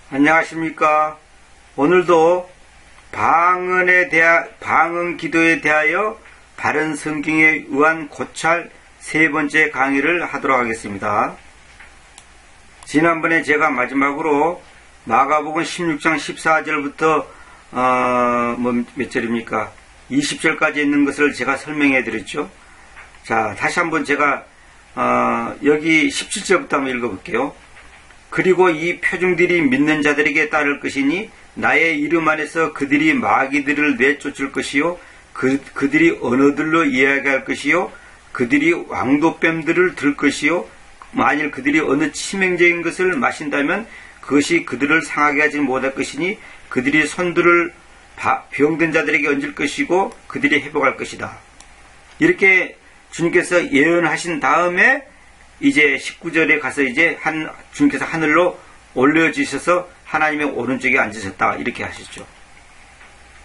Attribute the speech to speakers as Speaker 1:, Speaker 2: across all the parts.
Speaker 1: 안녕하십니까. 오늘도 방언 기도에 대하여 바른 성경에 의한 고찰 세 번째 강의를 하도록 하겠습니다. 지난번에 제가 마지막으로 마가복음 16장 14절부터 몇 절입니까? 20절까지 있는 것을 제가 설명해 드렸죠. 자, 다시 한번 제가 여기 17절부터 한번 읽어볼게요. 그리고 이 표징들이 믿는 자들에게 따를 것이니 나의 이름 안에서 그들이 마귀들을 내쫓을 것이요 그들이 언어들로 이야기할 것이요 그들이 왕도뱀들을 들 것이요 만일 그들이 어느 치명적인 것을 마신다면 그것이 그들을 상하게 하지 못할 것이니 그들이 손들을 병든 자들에게 얹을 것이고 그들이 회복할 것이다. 이렇게 주님께서 예언하신 다음에 이제 19절에 가서 이제 주님께서 하늘로 올려주셔서 하나님의 오른쪽에 앉으셨다 이렇게 하시죠.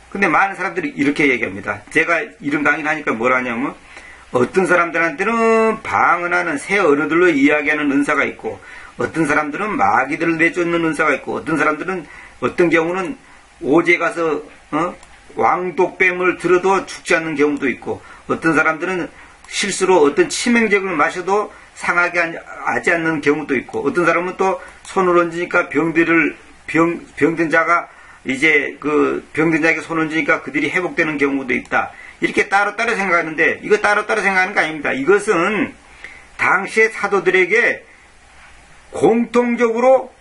Speaker 1: 근데 많은 사람들이 이렇게 얘기합니다. 제가 이런 강의를 하니까 뭐라 하냐면 어떤 사람들한테는 방언하는 새 언어들로 이야기하는 은사가 있고 어떤 사람들은 마귀들을 내쫓는 은사가 있고 어떤 사람들은 어떤 경우는 오지에 가서 왕독뱀을 들어도 죽지 않는 경우도 있고 어떤 사람들은 실수로 어떤 치명적을 마셔도 상하게 하지 않는 경우도 있고 어떤 사람은 또 손을 얹으니까 병든 자가 이제 그 병든 자에게 손을 얹으니까 그들이 회복되는 경우도 있다. 이렇게 따로따로 생각하는데 이거 따로따로 생각하는 거 아닙니다. 이것은 당시의 사도들에게 공통적으로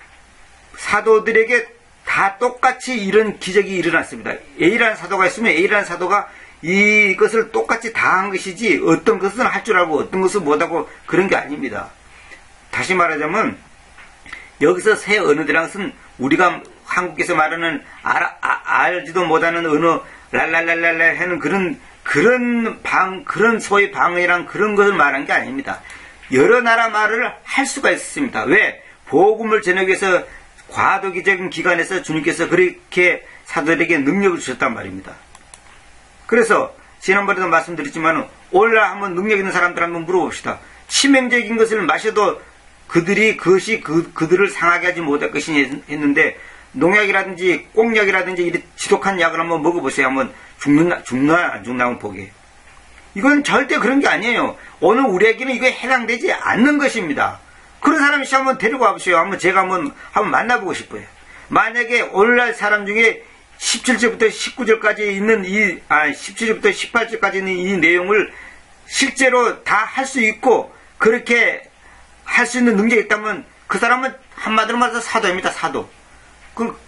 Speaker 1: 사도들에게 다 똑같이 이런 기적이 일어났습니다. A라는 사도가 있으면 A라는 사도가 이것을 똑같이 다 한 것이지 어떤 것은 할 줄 알고 어떤 것은 못하고 그런 게 아닙니다. 다시 말하자면 여기서 새 언어들이란 것은 우리가 한국에서 말하는 알지도 못하는 언어 랄랄랄랄랄 하는 그런 소위 방언이란 그런 것을 말한 게 아닙니다. 여러 나라 말을 할 수가 있습니다. 왜? 복음을 전하기 위해서 과도기적인 기간에서 주님께서 그렇게 사도들에게 능력을 주셨단 말입니다. 그래서 지난번에도 말씀드렸지만 오늘날 한번 능력 있는 사람들 한번 물어봅시다. 치명적인 것을 마셔도 그것이 그들을 상하게 하지 못할 것이니 했는데 농약이라든지 꽁약이라든지 이런 지독한 약을 한번 먹어보세요. 한번 죽나 안 죽나 한번 보게. 이건 절대 그런 게 아니에요. 오늘 우리에게는 이거에 해당되지 않는 것입니다. 그런 사람이 한번 데리고 와보세요. 제가 한번 만나보고 싶어요. 만약에 오늘날 사람 중에 17절부터 19절까지 있는 17절부터 18절까지 있는 이 내용을 실제로 다 할 수 있고 그렇게 할 수 있는 능력이 있다면 그 사람은 한마디로 말해서 사도입니다. 사도.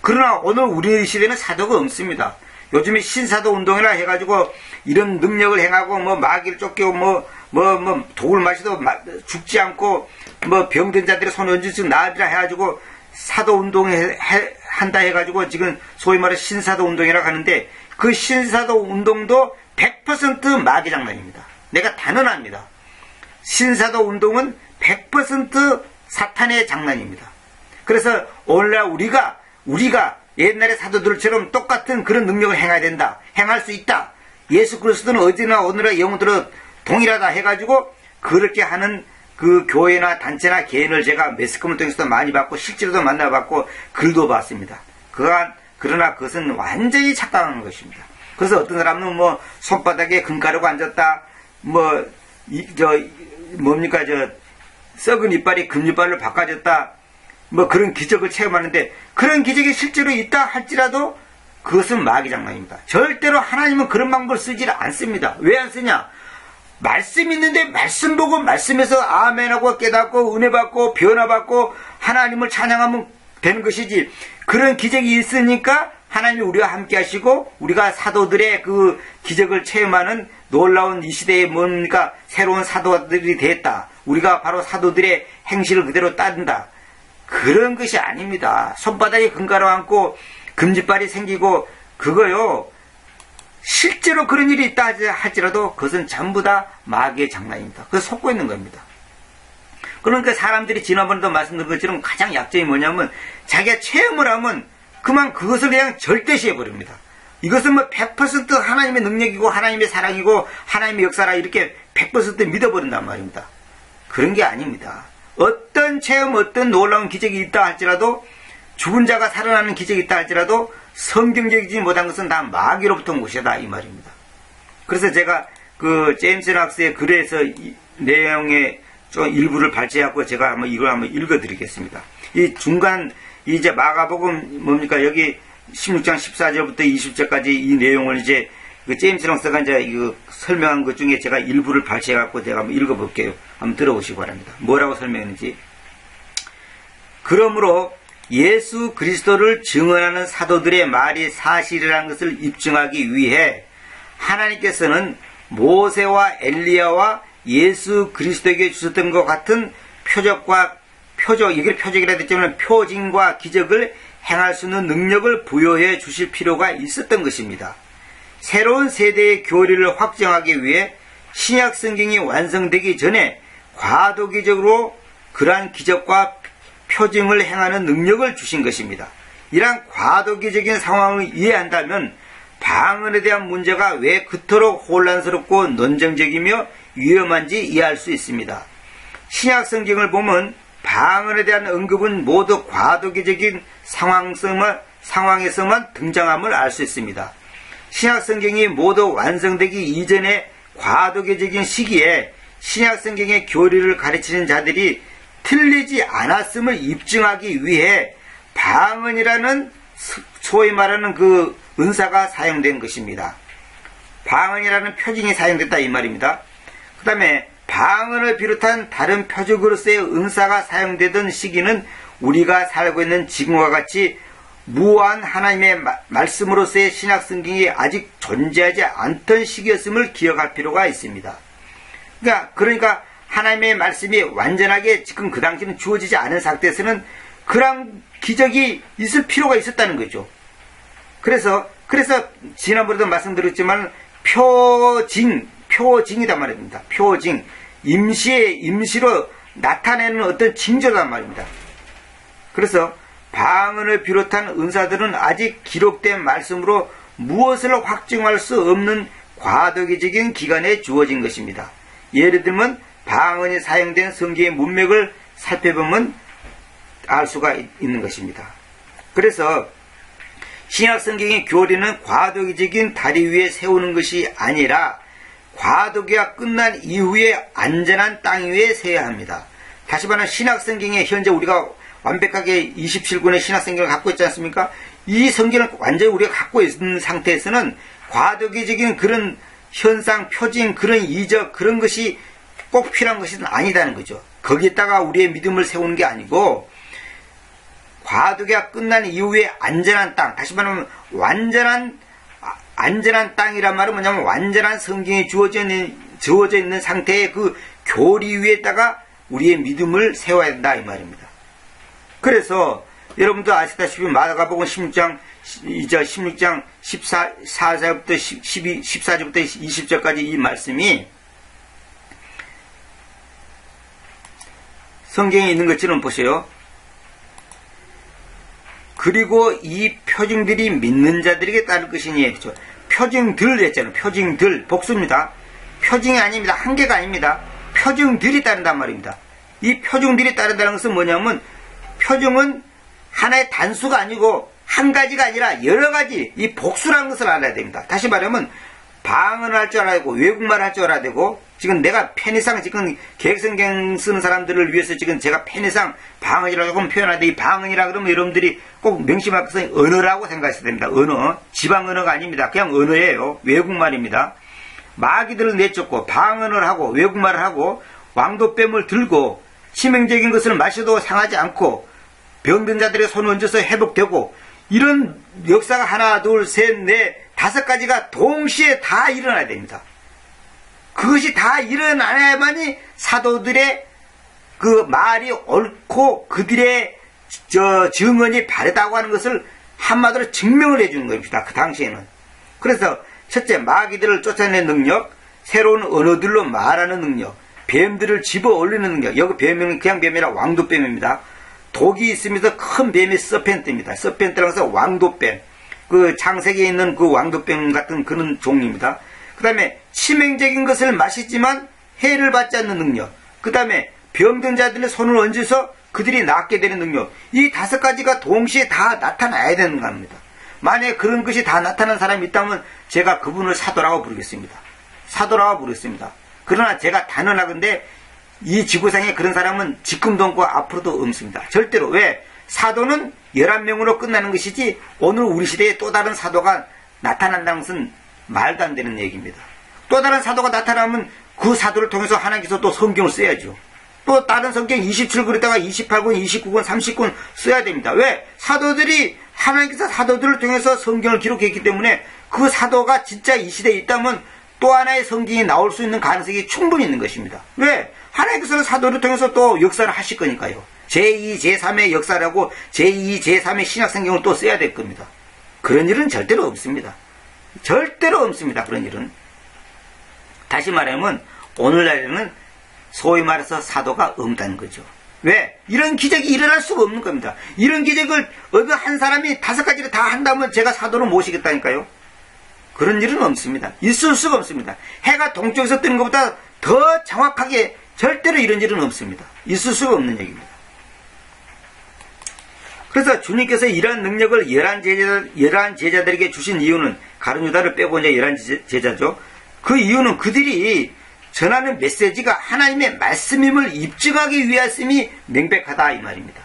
Speaker 1: 그러나 오늘 우리 시대는 사도가 없습니다. 요즘에 신사도 운동이라 해가지고 이런 능력을 행하고 마귀를 쫓기고 독을 마셔도 죽지 않고 병든 자들의 손을 얹을수록 나으리라 해가지고 사도 운동을 한다 해가지고 지금 소위 말해 신사도 운동이라고 하는데 그 신사도 운동도 100% 마귀 장난입니다. 내가 단언합니다. 신사도 운동은 100% 사탄의 장난입니다. 그래서 오늘날 우리가 옛날의 사도들처럼 똑같은 그런 능력을 행해야 된다. 행할 수 있다. 예수 그리스도는 어제나 오늘의 영혼들은 동일하다 해가지고 그렇게 하는 그 교회나 단체나 개인을 제가 매스컴을 통해서도 많이 봤고 실제로도 만나봤고 글도 봤습니다. 그러나 그것은 완전히 착각한 것입니다. 그래서 어떤 사람은 손바닥에 금가루가 앉았다. 썩은 이빨이 금이빨로 바꿔졌다. 그런 기적을 체험하는데 그런 기적이 실제로 있다 할지라도 그것은 마귀 장난입니다. 절대로 하나님은 그런 방법을 쓰지 않습니다. 왜 안 쓰냐? 말씀 있는데 말씀 보고 말씀에서 아멘하고 깨닫고 은혜받고 변화받고 하나님을 찬양하면 되는 것이지 그런 기적이 있으니까 하나님이 우리와 함께 하시고 우리가 사도들의 그 기적을 체험하는 놀라운 이 시대에 뭔가 새로운 사도들이 됐다. 우리가 바로 사도들의 행실을 그대로 따른다. 그런 것이 아닙니다. 손바닥에 금가루 얹고 금지발이 생기고 그거요. 실제로 그런 일이 있다 할지라도 그것은 전부 다 마귀의 장난입니다. 그래서 속고 있는 겁니다. 그러니까 사람들이 지난번에도 말씀드린 것처럼 가장 약점이 뭐냐면 자기가 체험을 하면 그만 그것을 그냥 절대시해버립니다. 이것은 100% 하나님의 능력이고 하나님의 사랑이고 하나님의 역사라 이렇게 100% 믿어버린단 말입니다. 그런 게 아닙니다. 어떤 체험, 어떤 놀라운 기적이 있다 할지라도 죽은 자가 살아나는 기적이 있다 할지라도 성경적이지 못한 것은 다 마귀로부터 온 것이다 이 말입니다. 그래서 제가 그 제임스 락스의 글에서 이 내용의 좀 일부를 발췌하고 제가 이걸 한번 읽어드리겠습니다. 이 중간 이제 마가복음 뭡니까 여기 16장 14절부터 20절까지 이 내용을 이제 그 제임스 락스가 이제 이거 설명한 것 중에 제가 일부를 발췌해갖고 제가 한번 읽어볼게요. 한번 들어보시기 바랍니다. 뭐라고 설명했는지. 그러므로 예수 그리스도를 증언하는 사도들의 말이 사실이라는 것을 입증하기 위해 하나님께서는 모세와 엘리야와 예수 그리스도에게 주셨던 것 같은 이걸 표적이라 했지만 표징과 기적을 행할 수 있는 능력을 부여해 주실 필요가 있었던 것입니다. 새로운 세대의 교리를 확정하기 위해 신약 성경이 완성되기 전에 과도기적으로 그러한 기적과 표징을 행하는 능력을 주신 것입니다. 이러한 과도기적인 상황을 이해한다면 방언에 대한 문제가 왜 그토록 혼란스럽고 논쟁적이며 위험한지 이해할 수 있습니다. 신약 성경을 보면 방언에 대한 언급은 모두 과도기적인 상황에서만 등장함을 알 수 있습니다. 신약 성경이 모두 완성되기 이전의 과도기적인 시기에 신약 성경의 교리를 가르치는 자들이 틀리지 않았음을 입증하기 위해 방언이라는 소위 말하는 그 은사가 사용된 것입니다. 방언이라는 표징이 사용됐다 이 말입니다. 그 다음에 방언을 비롯한 다른 표적으로서의 은사가 사용되던 시기는 우리가 살고 있는 지금과 같이 무한 하나님의 말씀으로서의 신약 성경이 아직 존재하지 않던 시기였음을 기억할 필요가 있습니다. 그러니까 하나님의 말씀이 완전하게 지금 그 당시는 주어지지 않은 상태에서는 그런 기적이 있을 필요가 있었다는 거죠. 그래서 지난번에도 말씀드렸지만 표징이란 말입니다. 표징, 임시로 나타내는 어떤 징조란 말입니다. 그래서 방언을 비롯한 은사들은 아직 기록된 말씀으로 무엇을 확증할 수 없는 과도기적인 기간에 주어진 것입니다. 예를 들면 방언이 사용된 성경의 문맥을 살펴보면 알 수가 있는 것입니다. 그래서 신약 성경의 교리는 과도기적인 다리 위에 세우는 것이 아니라 과도기가 끝난 이후에 안전한 땅 위에 세워야 합니다. 다시 말하면 신약 성경에 현재 우리가 완벽하게 27권의 신약 성경을 갖고 있지 않습니까? 이 성경을 완전히 우리가 갖고 있는 상태에서는 과도기적인 그런 현상, 표징, 그런 이적, 그런 것이 꼭 필요한 것은 아니다는 거죠. 거기에다가 우리의 믿음을 세우는 게 아니고 과도기가 끝난 이후에 안전한 땅, 다시 말하면 안전한 땅이란 말은 뭐냐면 완전한 성경이 주어져 있는 상태의 그 교리 위에다가 우리의 믿음을 세워야 된다 이 말입니다. 그래서 여러분도 아시다시피 마가복음 16장 14절부터 20절까지 이 말씀이 성경에 있는 것처럼 보세요. 그리고 이 표징들이 믿는 자들에게 따를 것이니, 표징들 했잖아요. 표징들, 복수입니다. 표징이 아닙니다. 한 개가 아닙니다. 표징들이 따른단 말입니다. 이 표징들이 따른다는 것은 뭐냐면, 표징은 하나의 단수가 아니고 한 가지가 아니라 여러 가지, 이 복수라는 것을 알아야 됩니다. 다시 말하면 방언을 할 줄 알아야 되고 외국말을 할 줄 알아야 되고, 지금 내가 편의상 지금 개혁성경 쓰는 사람들을 위해서 지금 제가 편의상 방언이라고 하면 표현하는데, 이 방언이라 그러면 여러분들이 꼭 명심할 것은 언어라고 생각하셔야 됩니다. 언어, 지방 언어가 아닙니다. 그냥 언어예요. 외국말입니다. 마귀들을 내쫓고 방언을 하고 외국말을 하고 왕도뱀을 들고 치명적인 것을 마셔도 상하지 않고 병든 자들의 손을 얹어서 회복되고, 이런 역사가 하나, 둘, 셋, 넷, 5가지가 동시에 다 일어나야 됩니다. 그것이 다 일어나야만이 사도들의 그 말이 옳고 그들의 증언이 바르다고 하는 것을 한마디로 증명을 해주는 겁니다. 그 당시에는. 그래서 첫째, 마귀들을 쫓아내는 능력, 새로운 언어들로 말하는 능력, 뱀들을 집어 올리는 능력. 여기 뱀은 그냥 뱀이 아니라 왕도뱀입니다. 독이 있으면서 큰 뱀이 서펜트입니다. 서펜트라고 해서 왕도뱀. 그 창세기에 있는 그 왕도뱀 같은 그런 종류입니다. 그 다음에 치명적인 것을 마시지만 해를 받지 않는 능력. 그 다음에 병든 자들의 손을 얹어서 그들이 낫게 되는 능력, 이 5가지가 동시에 다 나타나야 되는 겁니다. 만약에 그런 것이 다 나타난 사람이 있다면 제가 그분을 사도라고 부르겠습니다. 사도라고 부르겠습니다. 그러나 제가 단언하건대 이 지구상에 그런 사람은 지금도 없고 앞으로도 없습니다. 절대로. 왜? 사도는 11명으로 끝나는 것이지 오늘 우리 시대에 또 다른 사도가 나타난다는 것은 말도 안 되는 얘기입니다. 또 다른 사도가 나타나면 그 사도를 통해서 하나님께서 또 성경을 써야죠. 또 다른 성경 27권에다가 28권, 29권, 30권 써야 됩니다. 왜? 사도들이 하나님께서 사도들을 통해서 성경을 기록했기 때문에 그 사도가 진짜 이 시대에 있다면 또 하나의 성경이 나올 수 있는 가능성이 충분히 있는 것입니다. 왜? 하나님께서는 사도를 통해서 또 역사를 하실 거니까요. 제2, 제3의 역사라고 제2, 제3의 신약성경을 또 써야 될 겁니다. 그런 일은 절대로 없습니다. 절대로 없습니다. 그런 일은. 다시 말하면 오늘날에는 소위 말해서 사도가 없다는 거죠. 왜? 이런 기적이 일어날 수가 없는 겁니다. 이런 기적을 어느 한 사람이 5가지를 다 한다면 제가 사도로 모시겠다니까요. 그런 일은 없습니다. 있을 수가 없습니다. 해가 동쪽에서 뜨는 것보다 더 정확하게 절대로 이런 일은 없습니다. 있을 수가 없는 얘기입니다. 그래서 주님께서 이러한 능력을 열한 제자들에게 주신 이유는, 가룟 유다를 빼고 이제 11제자죠. 그 이유는 그들이 전하는 메시지가 하나님의 말씀임을 입증하기 위하였음이 명백하다 이 말입니다.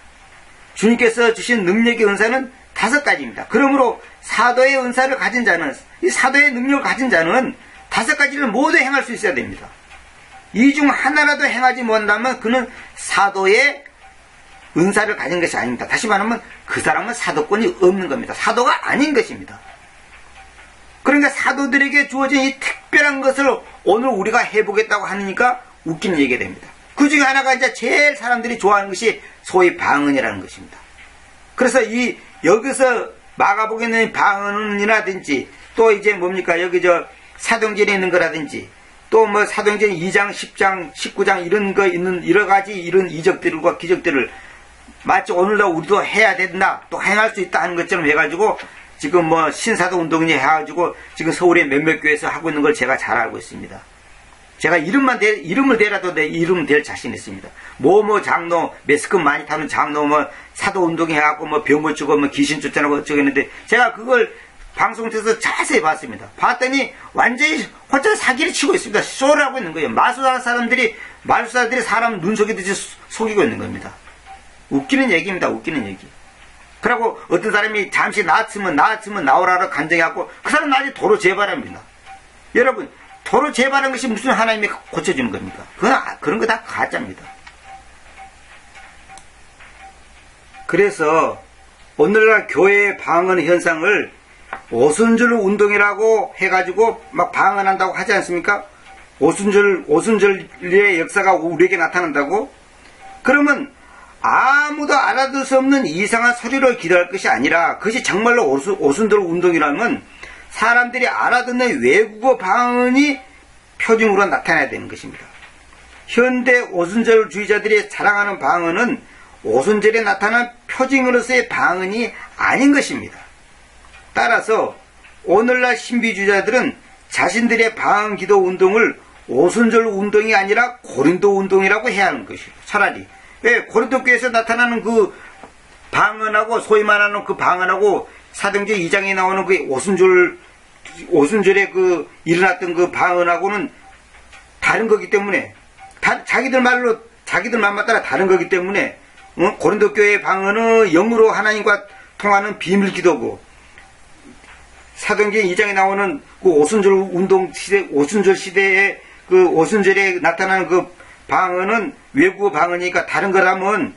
Speaker 1: 주님께서 주신 능력의 은사는 5가지입니다. 그러므로 사도의 은사를 가진 자는, 이 사도의 능력을 가진 자는 5가지를 모두 행할 수 있어야 됩니다. 이 중 하나라도 행하지 못한다면 그는 사도의 은사를 가진 것이 아닙니다. 다시 말하면 그 사람은 사도권이 없는 겁니다. 사도가 아닌 것입니다. 그러니까 사도들에게 주어진 이 특별한 것을 오늘 우리가 해보겠다고 하니까 웃기는 얘기가 됩니다. 그 중에 하나가 이제 제일 사람들이 좋아하는 것이 소위 방언이라는 것입니다. 그래서 여기서 마가복에 있는 방언이라든지 또 이제 뭡니까? 여기 사도행전에 있는 거라든지 또 뭐 사도행전 2장, 10장, 19장 이런 거 있는 여러 가지 이런 이적들과 기적들을 마치 오늘도 우리도 해야 된다, 또 행할 수 있다 하는 것처럼 해가지고 지금 뭐 신사도 운동이 해가지고 지금 서울의 몇몇 교회에서 하고 있는 걸 제가 잘 알고 있습니다. 제가 이름을 대라도 내 이름 될 자신 있습니다. 뭐뭐 장로, 매스컴 많이 타는 장로, 뭐 사도 운동 해갖고 뭐 병 고치고 뭐 귀신 쫓아내고 어쩌고 했는데 제가 그걸 방송에서 자세히 봤습니다. 봤더니 완전히 혼자 사기를 치고 있습니다. 쇼를 하고 있는 거예요. 마술사들이 사람 눈 속이듯이 속이고 있는 겁니다. 웃기는 얘기입니다. 웃기는 얘기. 그리고 어떤 사람이 잠시 나왔으면 나오라고 간증해갖고 그 사람 나중에 도로 재발합니다. 여러분, 도로 재발한 것이 무슨 하나님이 고쳐주는 겁니까? 그런 거 다 가짜입니다. 그래서 오늘날 교회의 방언 현상을 오순절 운동이라고 해가지고 막 방언한다고 하지 않습니까? 오순절의 역사가 우리에게 나타난다고? 그러면 아무도 알아들 수 없는 이상한 소리를 기도할 것이 아니라 그것이 정말로 오순절 운동이라면 사람들이 알아듣는 외국어 방언이 표준으로 나타나야 되는 것입니다. 현대 오순절주의자들이 자랑하는 방언은 오순절에 나타난 표징으로서의 방언이 아닌 것입니다. 따라서 오늘날 신비주의자들은 자신들의 방언 기도 운동을 오순절 운동이 아니라 고린도 운동이라고 해야 하는 것이죠. 차라리. 왜? 고린도 교회에서 나타나는 그 방언하고 소위 말하는 그 방언하고 사도행전 2장에 나오는 그 오순절에 그 일어났던 그 방언하고는 다른 거기 때문에 자기들 말만 따라 다른 거기 때문에 고린도 교회의 방언은 영으로 하나님과 통하는 비밀 기도고 사도행전 2장에 나오는 그 오순절 시대에 그 오순절에 나타나는 그 방언은 외국어 방언이니까 다른 거라면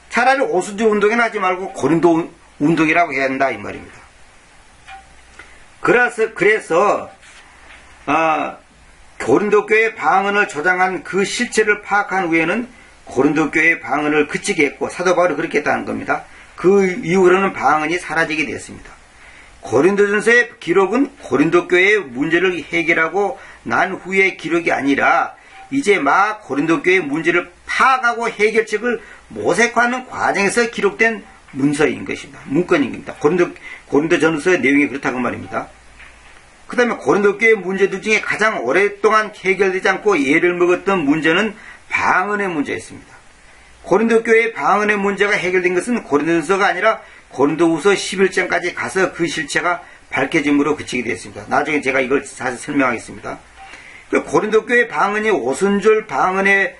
Speaker 1: 차라리 오순절 운동이나 하지 말고 고린도 운동이라고 해야 한다 이 말입니다. 그래서 고린도 교회의 방언을 조장한 그 실체를 파악한 후에는 고린도 교회의 방언을 그치게 했고 사도 바울이 그렇게 했다는 겁니다. 그 이후로는 방언이 사라지게 되었습니다. 고린도전서의 기록은 고린도 교회의 문제를 해결하고 난 후의 기록이 아니라 이제 막 고린도 교회의 문제를 파악하고 해결책을 모색하는 과정에서 기록된 문서인 것입니다. 문건인 겁니다. 고린도전서의 내용이 그렇다고 말입니다. 그 다음에 고린도 교회의 문제들 중에 가장 오랫동안 해결되지 않고 예를 먹었던 문제는 방언의 문제였습니다. 고린도 교회의 방언의 문제가 해결된 것은 고린도전서가 아니라 고린도후서 11장까지 가서 그 실체가 밝혀짐으로 그치게 되었습니다. 나중에 제가 이걸 자세히 설명하겠습니다. 고린도 교회 방언이 오순절 방언의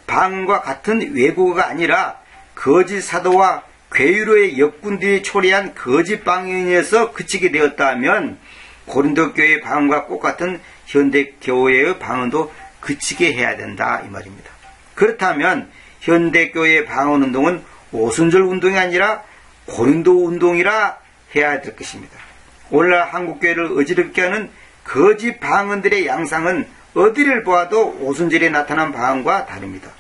Speaker 1: 방언과 같은 외국어가 아니라 거짓 사도와 괴유로의 역군들이 초래한 거짓 방언에서 그치게 되었다면 고린도 교회의 방언과 똑같은 현대 교회의 방언도 그치게 해야 된다 이 말입니다. 그렇다면 현대 교회의 방언 운동은 오순절 운동이 아니라 고린도 운동이라 해야 될 것입니다. 오늘날 한국 교회를 어지럽게 하는 거짓 방언들의 양상은 어디를 보아도 오순절에 나타난 방언과 다릅니다.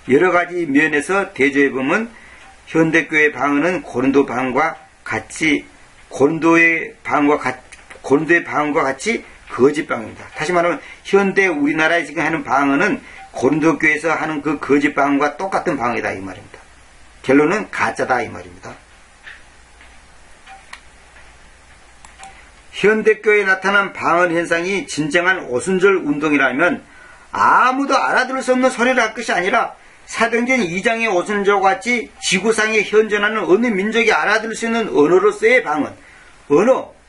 Speaker 1: 여러 가지 면에서 대조해 보면 현대 교회 방언은 고린도 방언과 같이 고린도의 방언과 같이 거짓 방언입니다. 다시 말하면 현대 우리나라에 지금 하는 방언은 고린도 교회에서 하는 그 거짓 방언과 똑같은 방언이다 이 말입니다. 결론은 가짜다 이 말입니다. 현대교회에 나타난 방언 현상이 진정한 오순절 운동이라면 아무도 알아들을 수 없는 소리를 할 것이 아니라 사도행전 2장의 오순절과 같이 지구상에 현존하는 어느 민족이 알아들을 수 있는 언어로서의 방언,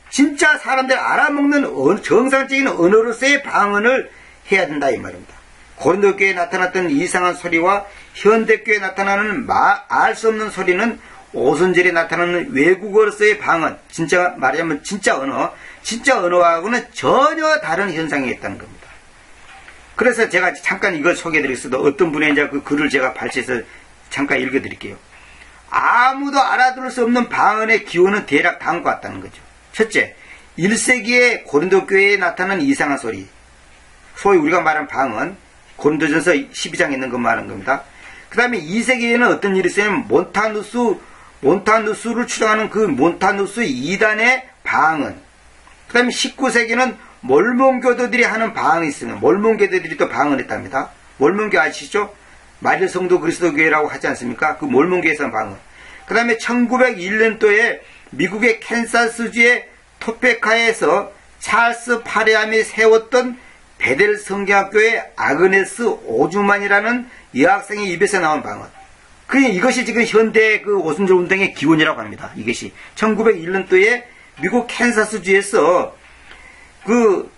Speaker 1: 진짜 사람들 알아먹는 정상적인 언어로서의 방언을 해야 된다 이 말입니다. 고린도 교회에 나타났던 이상한 소리와 현대교회에 나타나는 알 수 없는 소리는 오순절에 나타나는 외국어로서의 방언, 진짜 말하자면 진짜 언어하고는 전혀 다른 현상이 있다는 겁니다. 그래서 제가 잠깐 이걸 소개해드리겠습니다. 어떤 분의 이제 그 글을 제가 발췌해서 잠깐 읽어드릴게요. 아무도 알아들을 수 없는 방언의 기호는 대략 다음과 같다는 거죠. 첫째, 1세기의 고린도 교회에 나타난 이상한 소리, 소위 우리가 말하는 방언, 고린도전서 12장에 있는 것 말하는 겁니다. 그 다음에 2세기에는 어떤 일이 있었냐면 몬타누스를 추정하는 그 몬타누스 2단의 방언, 그 다음에 19세기는 몰몬교도들이 하는 방언이 있습니다. 몰몬교도들이 또 방언했답니다. 몰몬교 아시죠? 마릴 성도 그리스도 교회라고 하지 않습니까? 그 몰몬교에서 하는 방언. 그 다음에 1901년도에 미국의 캔사스주의 토페카에서 찰스 파레암이 세웠던 베델 성경학교의 아그네스 오주만이라는 여학생의 입에서 나온 방언. 이것이 지금 현대 그 오순절 운동의 기원이라고 합니다. 이것이 1901년도에 미국 캔사스주에서 그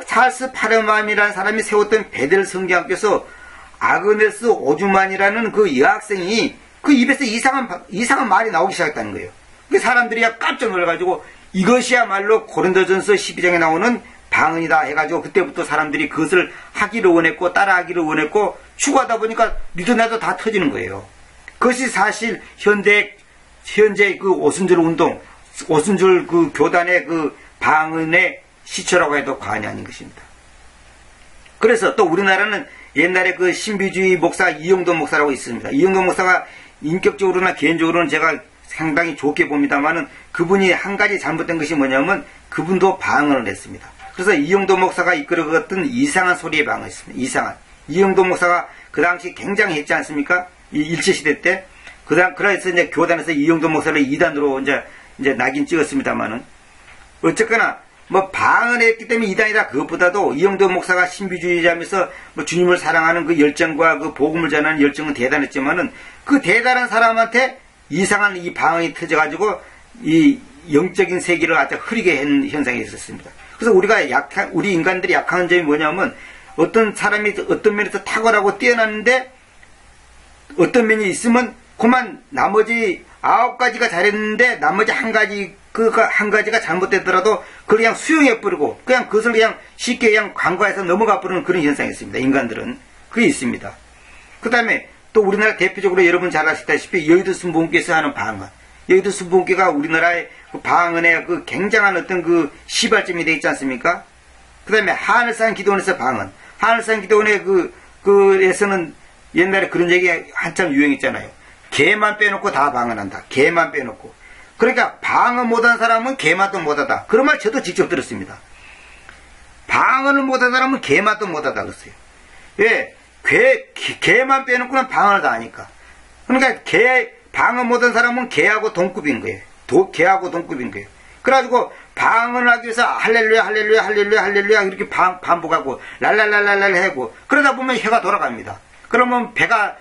Speaker 1: 찰스 파레암이라는 사람이 세웠던 베델 성경학교에서 아그네스 오주만이라는 그 여학생이 그 입에서 이상한 말이 나오기 시작했다는 거예요. 그 사람들이 깜짝 놀라가지고 이것이야말로 고린도전서 12장에 나오는 방언이다 해가지고 그때부터 사람들이 그것을 하기를 원했고 따라하기를 원했고 추구하다 보니까 니도 나도 다 터지는 거예요. 그것이 사실 현재 그 오순절 운동, 오순절 그 교단의 그 방언의 시초라고 해도 과언이 아닌 것입니다. 그래서 또 우리나라는 옛날에 그 신비주의 목사 이영돈 목사라고 있습니다. 이영돈 목사가 인격적으로나 개인적으로는 제가 상당히 좋게 봅니다만은 그분이 한 가지 잘못된 것이 뭐냐면 그분도 방언을 했습니다. 그래서 이영도 목사가 이끌어갔던 이상한 소리의 방언이 있습니다. 이상한. 이영도 목사가 그 당시 굉장히 했지 않습니까? 이 일제시대 때. 그래서 이제 교단에서 이영도 목사를 2단으로 이제 낙인 찍었습니다만은. 어쨌거나, 방언했기 때문에 2단이다. 그것보다도 이영도 목사가 신비주의자면서 주님을 사랑하는 그 열정과 그 복음을 전하는 열정은 대단했지만은 그 대단한 사람한테 이상한 이 방언이 터져가지고 이 영적인 세계를 아주 흐리게 한 현상이 있었습니다. 그래서 우리 인간들이 약한 점이 뭐냐면 어떤 사람이 어떤 면에서 탁월하고 뛰어났는데 어떤 면이 있으면 그만 나머지 9가지가 잘했는데 나머지 한 가지가 잘못되더라도 그걸 그냥 수용해버리고 그냥 그것을 그냥 쉽게 그냥 간과해서 넘어가 버리는 그런 현상이 있습니다. 인간들은. 그게 있습니다. 그 다음에 또 우리나라 대표적으로 여러분 잘 아시다시피 여의도 순복음교에서 하는 방언. 여의도 순복음교가 우리나라의 그 방언의 그 굉장한 어떤 그 시발점이 되어 있지 않습니까? 그 다음에 하늘산 기도원에서 방언. 하늘산 기도원의 그에서는 옛날에 그런 얘기 한참 유행했잖아요. 개만 빼놓고 다 방언한다. 개만 빼놓고. 그러니까 방언 못한 사람은 개맛도 못하다. 그런 말 저도 직접 들었습니다. 방언을 못한 사람은 개맛도 못하다 그랬어요. 왜? 개만 빼놓고는 방언을 다 하니까. 그러니까 방언 못한 사람은 개하고 동급인 거예요. 개하고 동급인 거예요. 그래가지고 방언을 하기 위해서 할렐루야 할렐루야 할렐루야 할렐루야 이렇게 반복하고 랄랄랄랄랄 하고 그러다 보면 혀가 돌아갑니다. 그러면 배가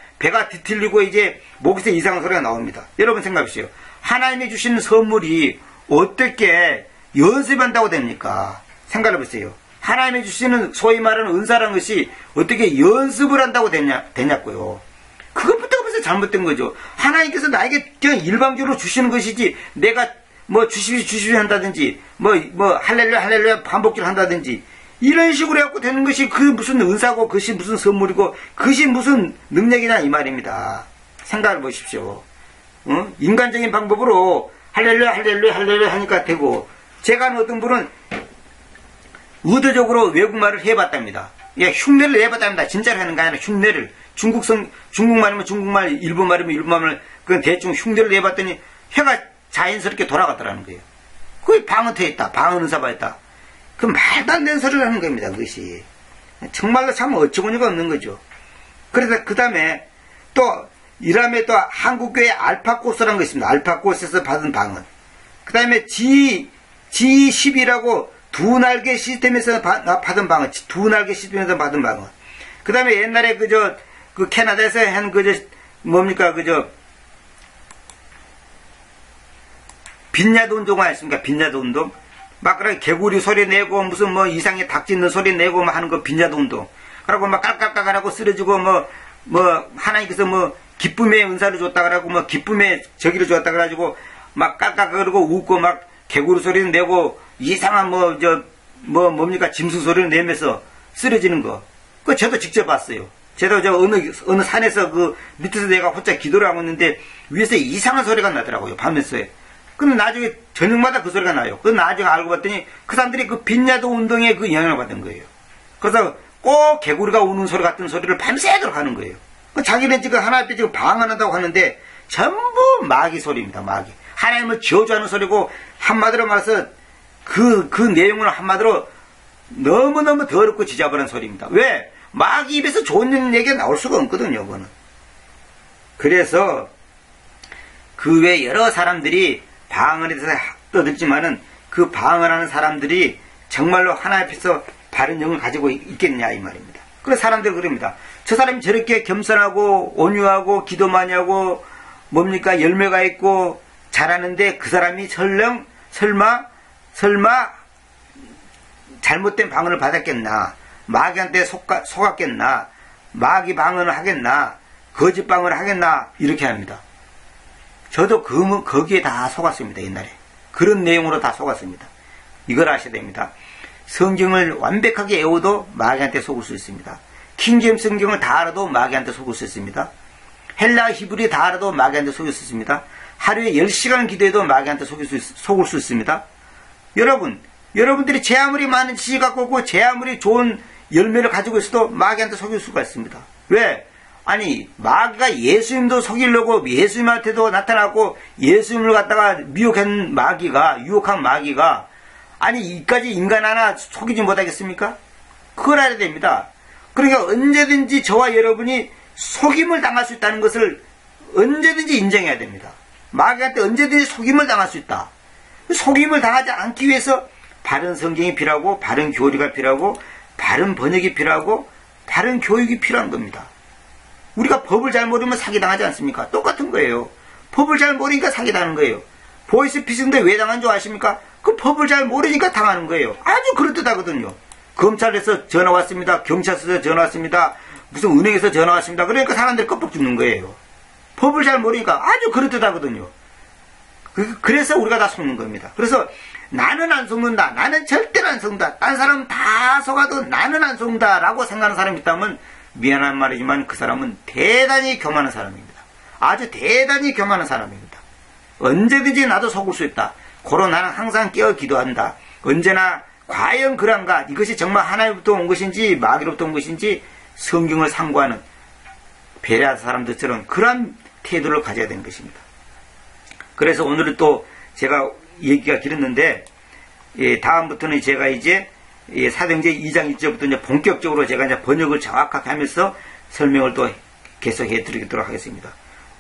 Speaker 1: 뒤틀리고 이제 목에서 이상한 소리가 나옵니다. 여러분 생각하십시오. 하나님이 주시는 선물이 어떻게 연습한다고 됩니까? 생각해보세요. 하나님이 주시는 소위 말하는 은사라는 것이 어떻게 연습을 한다고 되냐고요. 그것부터가 벌써 잘못된 거죠. 하나님께서 나에게 그냥 일방적으로 주시는 것이지, 내가 뭐 주십시오 한다든지, 뭐 할렐루야 반복적으로 한다든지, 이런 식으로 해갖고 되는 것이 그 무슨 은사고, 그것이 무슨 선물이고, 그것이 무슨 능력이냐 이 말입니다. 생각해 보십시오. 인간적인 방법으로 할렐루야 하니까 되고, 제가 아는 어떤 분은 의도적으로 외국말을 해봤답니다. 예, 흉내를 해봤답니다. 진짜로 하는 게 아니라 흉내를. 중국말이면 중국말, 일본말이면 일본말, 그건 대충 흉내를 해봤더니 혀가 자연스럽게 돌아갔더라는 거예요. 그게 방언터했다. 방언은사바였다. 그 말도 안 되는 소리를 하는 겁니다. 그것이. 정말로 참 어처구니가 없는 거죠. 그래서 그 다음에 또 이람에 또 한국교회 알파코스라는 거 있습니다. 알파코스에서 받은 방언. 그 다음에 G10이라고 두 날개 시스템에서 받은 방언. 두 날개 시스템에서 받은 방언. 그 다음에 옛날에 그 캐나다에서 한 뭡니까 빈야드 운동 아니었습니까? 빈야드 운동. 막 그렇게 개구리 소리 내고 무슨 뭐 이상의 닭 짖는 소리 내고 막 하는 거 빈야드 운동. 그러고 막 깔깔깔깔하고 쓰러지고 하나님께서 기쁨의 은사를 줬다 그러고 기쁨의 저기를 줬다 그래가지고 막 깔깔거리고 웃고 막 개구리 소리를 내고 이상한 뭡니까 짐승 소리를 내면서 쓰러지는 거. 그거 저도 직접 봤어요. 저도 어느 산에서 그 밑에서 내가 혼자 기도를 하고 있는데 위에서 이상한 소리가 나더라고요. 밤에서에. 근데 나중에 저녁마다 그 소리가 나요. 그 나중에 알고 봤더니 그 사람들이 그 빈야드 운동에 그 영향을 받은 거예요. 그래서 꼭 개구리가 우는 소리 같은 소리를 밤새도록 하는 거예요. 자기는 지금 하나님 앞에 지금 방언한다고 하는데 전부 마귀 소리입니다. 마귀. 하나님을 저주하는 소리고, 한마디로 말해서 그 내용은 한마디로 너무너무 더럽고 지저분한 소리입니다. 왜? 마귀 입에서 좋은 얘기가 나올 수가 없거든요. 그거는. 그래서 그 외 여러 사람들이 방언에 대해서 떠들지만은 그 방언하는 사람들이 정말로 하나님 앞에서 바른 영을 가지고 있겠냐 이 말입니다. 그래서 사람들이 그럽니다. 저 사람이 저렇게 겸손하고 온유하고 기도 많이 하고 뭡니까 열매가 있고 잘하는데 그 사람이 설마 잘못된 방언을 받았겠나, 마귀한테 속았겠나, 마귀 방언을 하겠나, 거짓 방언을 하겠나, 이렇게 합니다. 저도 거기에 다 속았습니다. 옛날에 그런 내용으로 다 속았습니다. 이걸 아셔야 됩니다. 성경을 완벽하게 외워도 마귀한테 속을 수 있습니다. 킹제임스 성경을 다 알아도 마귀한테 속을 수 있습니다. 헬라 히브리 다 알아도 마귀한테 속일 수 있습니다. 하루에 10시간 기도해도 마귀한테 속을 수 있습니다. 여러분들이 제 아무리 많은 지식 갖고 있고 제 아무리 좋은 열매를 가지고 있어도 마귀한테 속일 수가 있습니다. 왜? 아니 마귀가 예수님도 속이려고 예수님한테도 나타나고 예수님을 갖다가 유혹한 마귀가 아니 이까지 인간 하나 속이지 못하겠습니까? 그걸 알아야 됩니다. 그러니까 언제든지 저와 여러분이 속임을 당할 수 있다는 것을 언제든지 인정해야 됩니다. 마귀한테 언제든지 속임을 당할 수 있다. 속임을 당하지 않기 위해서 바른 성경이 필요하고, 바른 교리가 필요하고, 바른 번역이 필요하고, 바른 교육이 필요한 겁니다. 우리가 법을 잘 모르면 사기당하지 않습니까? 똑같은 거예요. 법을 잘 모르니까 사기당하는 거예요. 보이스피싱인데 왜 당한 줄 아십니까? 그 법을 잘 모르니까 당하는 거예요. 아주 그럴듯하거든요. 검찰에서 전화 왔습니다. 경찰서에서 전화 왔습니다. 무슨 은행에서 전화 왔습니다. 그러니까 사람들이 껍벅 죽는 거예요. 법을 잘 모르니까 아주 그럴듯하거든요. 그래서 우리가 다 속는 겁니다. 그래서 나는 안 속는다. 나는 절대로 안 속는다. 딴 사람은 다 속아도 나는 안 속는다. 라고 생각하는 사람이 있다면 미안한 말이지만 그 사람은 대단히 교만한 사람입니다. 아주 대단히 교만한 사람입니다. 언제든지 나도 속을 수 있다. 고로 나는 항상 깨어 기도한다. 언제나 과연 그런가? 이것이 정말 하나님부터 온 것인지 마귀로부터 온 것인지 성경을 상고하는 배려하는 사람들처럼 그러한 태도를 가져야 되는 것입니다. 그래서 오늘은 또 제가 얘기가 길었는데 다음부터는 제가 이제 사도행전 2장 1절부터 이제 본격적으로 제가 이제 번역을 정확하게 하면서 설명을 또 계속해 드리도록 하겠습니다.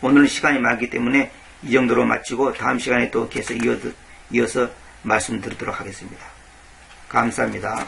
Speaker 1: 오늘은 시간이 많기 때문에 이 정도로 마치고 다음 시간에 또 계속 이어서 말씀드리도록 하겠습니다. 감사합니다.